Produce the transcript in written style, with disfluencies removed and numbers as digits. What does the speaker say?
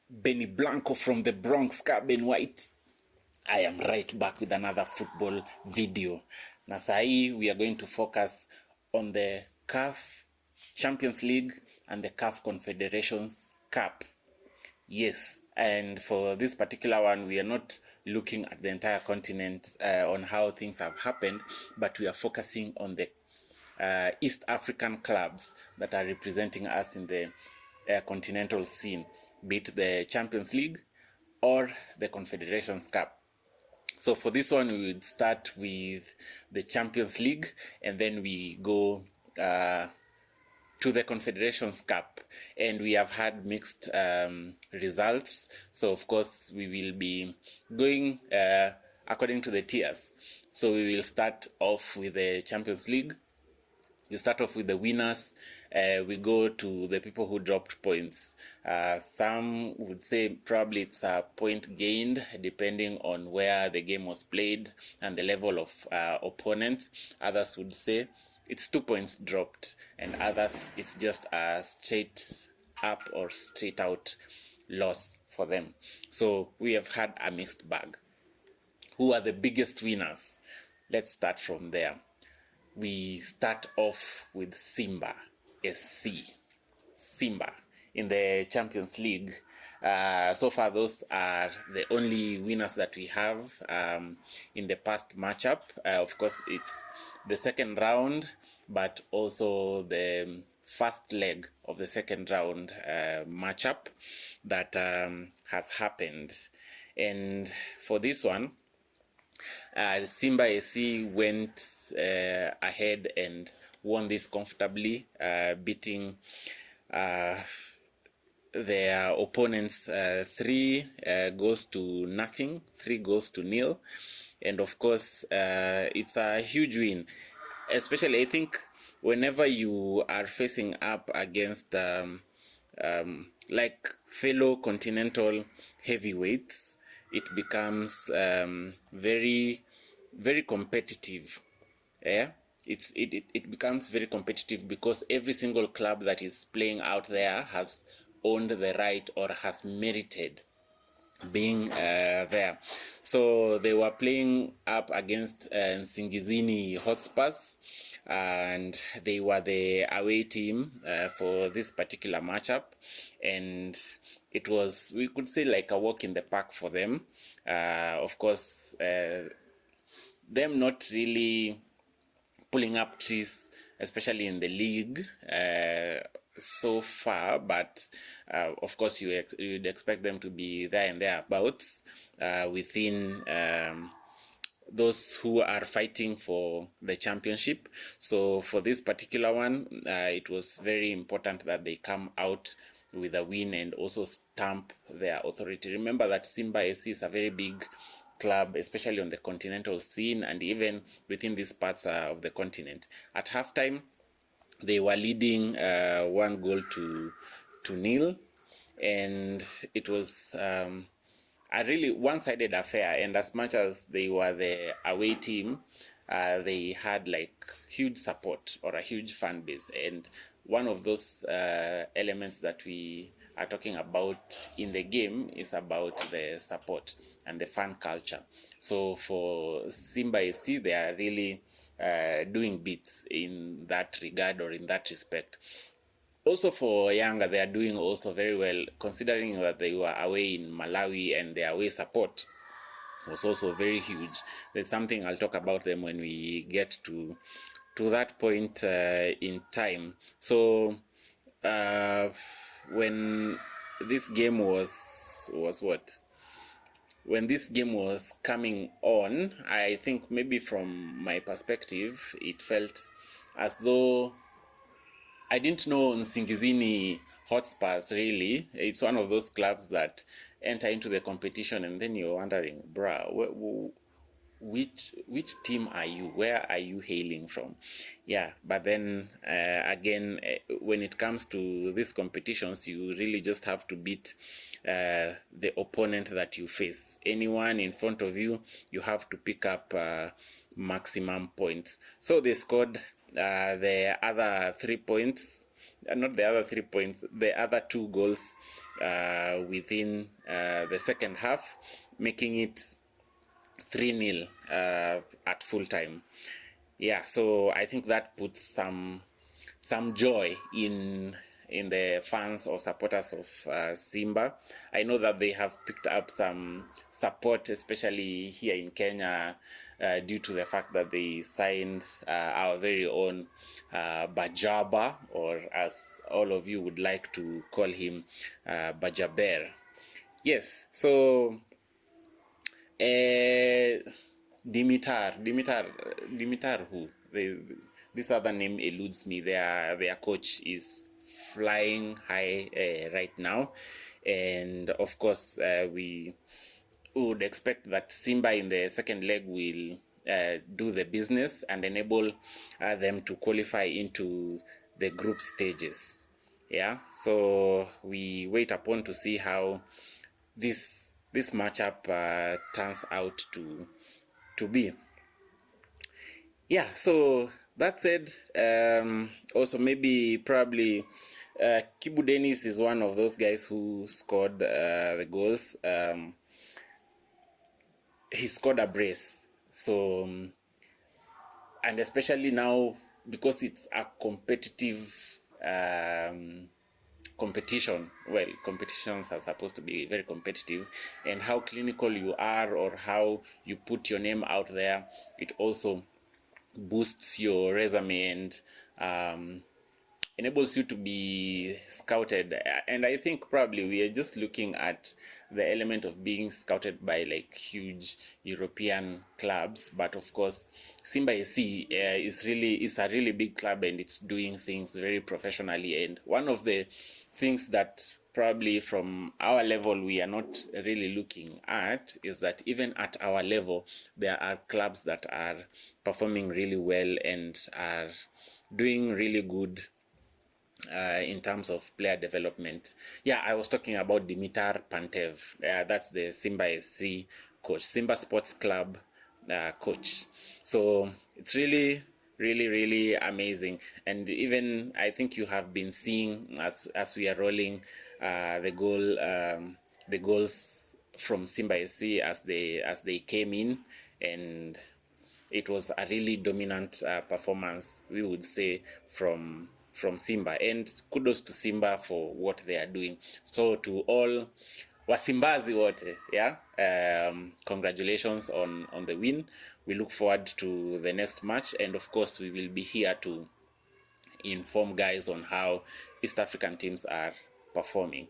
Benny Blanco from the Bronx, Carbon White. I am right back with another football video. Na sahi, we are going to focus on the CAF Champions League and the CAF Confederations Cup. Yes, and for this particular one, we are not looking at the entire continent on how things have happened, but we are focusing on the East African clubs that are representing us in the continental scene, be it the Champions League or the Confederations Cup. So for this one, we would start with the Champions League, and then we go to the Confederations Cup, and we have had mixed results. So of course we will be going according to the tiers. So we will start off with the Champions League. We start off with the winners. We go to the people who dropped points. Some would say probably it's a point gained depending on where the game was played and the level of opponents. Others would say it's 2 points dropped, and others it's just a straight up or straight out loss for them. So we have had a mixed bag. Who are the biggest winners? Let's start from there. We start off with Simba SC. Simba in the Champions League. So far, those are the only winners that we have in the past matchup. Of course, it's the second round, but also the first leg of the second round matchup that has happened. And for this one, Simba SC went ahead and won this comfortably, beating their opponents 3 goals to nothing, 3 goals to nil. And of course, it's a huge win, especially I think whenever you are facing up against like fellow continental heavyweights, it becomes very, very competitive. Yeah, it becomes very competitive because every single club that is playing out there has owned the right or has merited being there. So they were playing up against Nsingizini Hotspurs, and they were the away team for this particular matchup, and it was, we could say, like a walk in the park for them. Of course, them not really pulling up trees, especially in the league so far, but of course you'd expect them to be there and thereabouts within those who are fighting for the championship. So for this particular one, it was very important that they come out with a win and also stamp their authority. Remember that Simba SC is a very big club, especially on the continental scene and even within these parts of the continent. At halftime, they were leading 1 goal to nil, and it was a really one-sided affair. And as much as they were the away team, they had like huge support or a huge fan base, and one of those elements that we are talking about in the game is about the support and the fan culture. So for Simba SC, they are really doing bits in that regard or in that respect. Also for Yanga, they are doing also very well, considering that they were away in Malawi and their away support was also very huge. There's something I'll talk about them when we get to that point in time. So when this game was what? When this game was coming on, I think maybe from my perspective, it felt as though I didn't know Nsingizini Hotspurs really. It's one of those clubs that enter into the competition and then you're wondering, bruh, which team are you? Where are you hailing from? Yeah, but then again, when it comes to these competitions, you really just have to beat the opponent that you face. Anyone in front of you, you have to pick up maximum points. So they scored the other 3 points, not the other 3 points, the other 2 goals within the second half, making it 3-0 at full time. Yeah, so I think that puts some joy in the fans or supporters of Simba. I know that they have picked up some support, especially here in Kenya, due to the fact that they signed our very own Bajaba, or as all of you would like to call him, Bajaber. Yes, so Dimitar who? This other name eludes me. Their coach is flying high right now. And of course, we would expect that Simba in the second leg will do the business and enable them to qualify into the group stages. Yeah, so we wait upon to see how this matchup turns out to be. Yeah, so that said, also probably Kibu Dennis is one of those guys who scored the goals. He scored a brace, so and especially now, because it's a competitive competition. Well, competitions are supposed to be very competitive, and how clinical you are or how you put your name out there, it also boosts your resume and enables you to be scouted. And I think probably we are just looking at the element of being scouted by like huge European clubs, but of course Simba SC is a really big club, and it's doing things very professionally. And one of the things that probably from our level we are not really looking at is that even at our level there are clubs that are performing really well and are doing really good in terms of player development. Yeah, I was talking about Dimitar Pantev. That's the Simba SC coach, Simba Sports Club coach. So it's really, really, really amazing. And even I think you have been seeing as we are rolling the goals from Simba SC as they came in, and it was a really dominant performance, we would say, from Simba. And kudos to Simba for what they are doing. So to all Wasimbazi wote, yeah, congratulations on the win. We look forward to the next match, and of course we will be here to inform guys on how East African teams are performing.